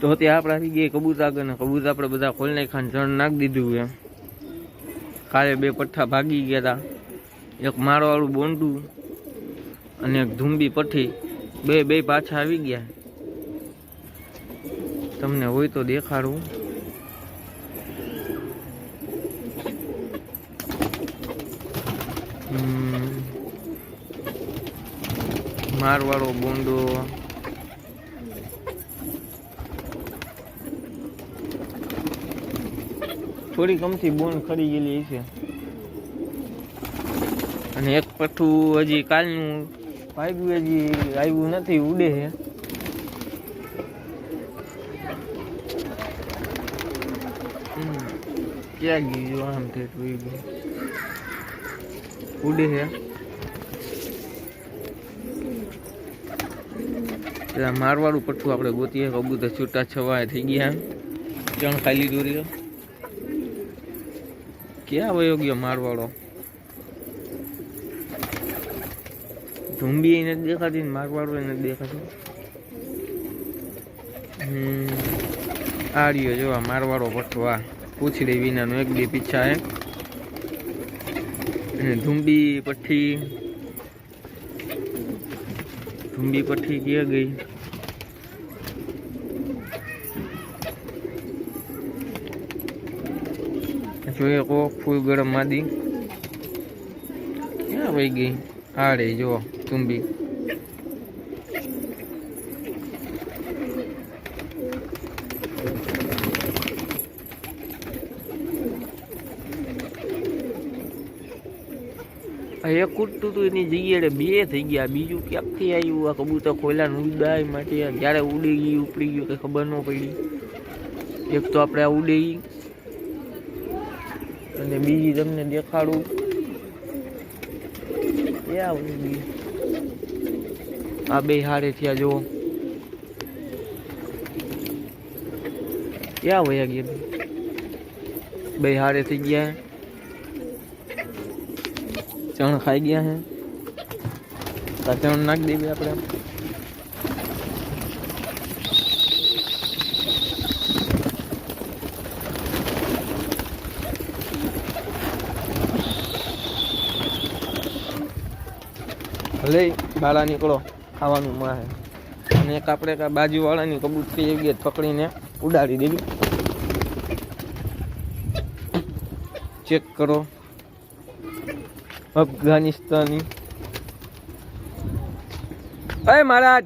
તો ત્યાં આપણે આવી ગયા કબૂતર આગળ ને કબૂતર આપણે બધા ખોલી નાખ્યા, જણ નાખી દીધું એમ. કાલે 2 પઠ્ઠા ભાગી ગયા હતા, એક મારવાળું બોંડું અને એક ધૂંબી પઠ્ઠી, બે પાછા આવી ગયા. તમને હોય તો દેખાડું. મારવાળો બોંડો, થોડી કમથી બોન ખરી ગયેલી છે. અને એક પઠ્ઠું હજી કાલનું ભાગ્યું, હજી આવ્યું નથી, ઉડે છે. ક્યાં ગયું આમ થયું, ઉડે છે. મારવાળું પઠ્ઠું આપણે ગોતીએ. કબૂતર છૂટા છવાય થઈ ગયા, જણ ખાલી દોરી. ક્યાં વયો ગયો મારવાળો? ધૂંબી નથી દેખાતી ને મારવાડો નથી દેખાતો. આ રહ્યો જો મારવાડો પઠ્ઠો, આ પૂછડી વિનાનો, 1-2 પીછા હે. અને ધૂંબી પઠ્ઠી ક્યાં ગઈ? જોઈએ કોક ફૂલ ગરમ માદી ક્યાં વહી ગઈ? આડે જો ધૂંબી. એક ઉડતું હતું એની જગ્યાએ 2 થઈ ગયા. બીજું ક્યાંથી આવ્યું? આ કબૂતર ખોલ્યા ઉડાય માટે ક્યારે ઉડી ગયું ઉપડી ગયું કઈ ખબર ન પડી. એક તો આપણે આ ઉડી ગઈ અને બીજી તમને દેખાડું. ક્યાં ઉડી? આ 2 હારે થયા જો. ક્યાં વયા ગયા? 2 હારે થઈ ગયા. ચણ ખાઈ ગયા હે. ચણ નાખી દેવી આપણે. ભલે બાળા નીકળો, ખાવાનું માહે. અને એક આપણે બાજુવાળાની કબૂતરી એવી પકડીને ઉડાડી દેવી. ચેક કરો, અફઘાનિસ્તાની. અરે મહારાજ